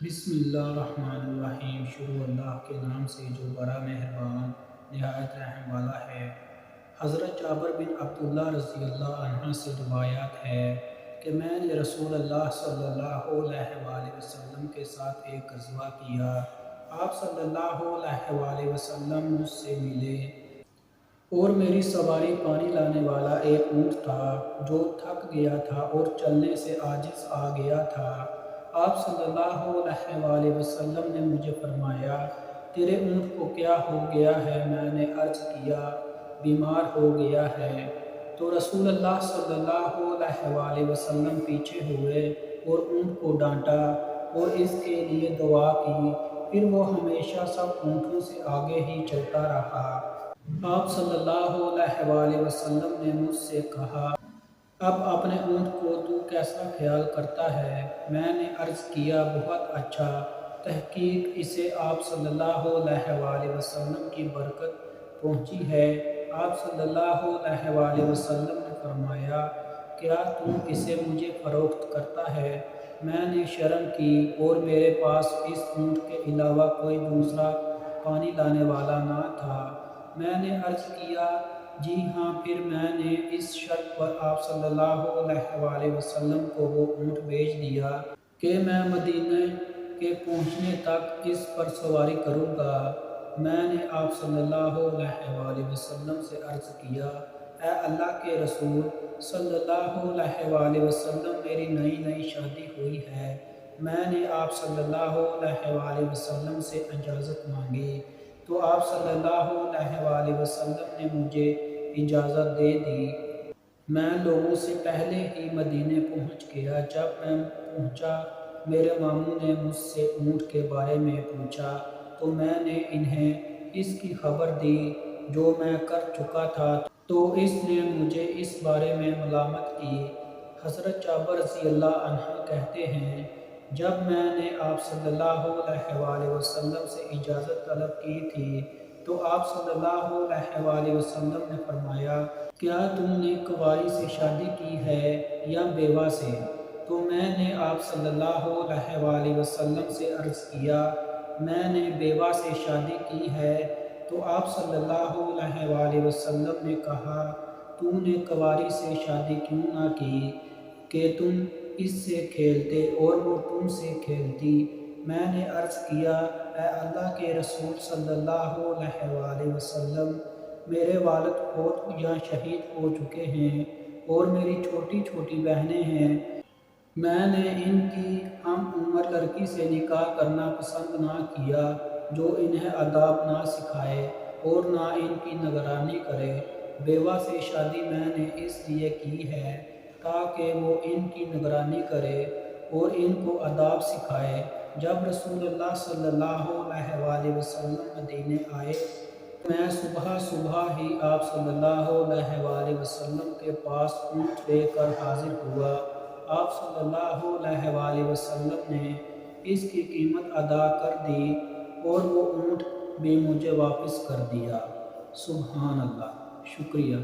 بسم اللہ الرحمن الرحیم۔ شروع اللہ کے نام سے جو بڑا مہربان نہایت رحم والا ہے۔ حضرت جابر بن عبداللہ رضی اللہ عنہ سے روایت ہے کہ میں نے رسول اللہ صلی اللہ علیہ وآلہ وسلم کے ساتھ ایک غزوہ کیا۔ آپ صلی اللہ علیہ وآلہ وسلم مجھ سے ملے اور میری سواری پانی لانے والا ایک اونٹ تھا جو تھک گیا تھا اور چلنے سے عاجز آ گیا تھا۔ آپ صلی اللہ علیہ وآلہ وسلم نے مجھے فرمایا، تیرے اونٹ کو کیا ہو گیا ہے؟ میں نے عرض کیا، بیمار ہو گیا ہے۔ تو رسول اللہ صلی اللہ علیہ وآلہ وسلم پیچھے ہوئے اور اونٹ کو ڈانٹا اور اس کے لیے دعا کی، پھر وہ ہمیشہ سب اونٹوں سے آگے ہی چلتا رہا۔ آپ صلی اللہ علیہ وآلہ وسلم نے مجھ سے کہا، اب اپنے اونٹ کو تو کیسا خیال کرتا ہے؟ میں نے عرض کیا، بہت اچھا۔ تحقیق اسے آپ صلی اللہ علیہ وآلہ وسلم کی برکت پہنچی ہے۔ آپ صلی اللہ علیہ وآلہ وسلم نے فرمایا، کیا تم اسے مجھے فروخت کرتا ہے؟ میں نے شرم کی اور میرے پاس اس اونٹ کے علاوہ کوئی دوسرا پانی لانے والا نہ تھا۔ میں نے عرض کیا، جی ہاں۔ پھر میں نے اس شرط پر آپ صلی اللہ علیہ وآلہ وسلم کو وہ اونٹ بیچ دیا کہ میں مدینہ کے پہنچنے تک اس پر سواری کروں گا۔ میں نے آپ صلی اللہ علیہ وآلہ وسلم سے عرض کیا، اے اللہ کے رسول صلی اللہ علیہ وآلہ وسلم، میری نئی شادی ہوئی ہے۔ میں نے آپ صلی اللہ علیہ وآلہ وسلم سے اجازت مانگی تو آپ صلی اللہ علیہ وآلہ وسلم نے مجھے اجازت دے دی۔ میں لوگوں سے پہلے ہی مدینے پہنچ گیا۔ جب میں پہنچا، میرے ماموں نے مجھ سے اونٹ کے بارے میں پوچھا تو میں نے انہیں اس کی خبر دی جو میں کر چکا تھا، تو اس نے مجھے اس بارے میں ملامت کی۔ حضرت جابر رضی اللہ عنہ کہتے ہیں، جب میں نے آپ صلی اللہ علیہ وآلہ وسلم سے اجازت طلب کی تھی تو آپ صلی اللہ علیہ وآلہ وسلم نے فرمایا، کیا تم نے کنواری سے شادی کی ہے یا بیوہ سے؟ تو میں نے آپ صلی اللہ علیہ وآلہ وسلم سے عرض کیا، میں نے بیوہ سے شادی کی ہے۔ تو آپ صلی اللہ علیہ وآلہ وسلم نے کہا، تو نے کنواری سے شادی کیوں نہ کی کہ تم اس سے کھیلتے اور وہ تم سے کھیلتی؟ میں نے عرض کیا، اے اللہ کے رسول صلی اللہ علیہ وآلہ وسلم، میرے والد فوت یا شہید ہو چکے ہیں اور میری چھوٹی بہنیں ہیں۔ میں نے ان کی ہم عمر لڑکی سے نکاح کرنا پسند نہ کیا جو انہیں آداب نہ سکھائے اور نہ ان کی نگرانی کرے۔ بیوہ سے شادی میں نے اس لیے کی ہے تاکہ وہ ان کی نگرانی کرے اور ان کو آداب سکھائے۔ جب رسول اللہ صلی اللہ علیہ وآلہ وسلم مدینے آئے تو میں صبح ہی آپ صلی اللہ علیہ وآلہ وسلم کے پاس اونٹ لے کر حاضر ہوا۔ آپ صلی اللہ علیہ وآلہ وسلم نے اس کی قیمت ادا کر دی اور وہ اونٹ بھی مجھے واپس کر دیا۔ سبحان اللہ۔ شکریہ۔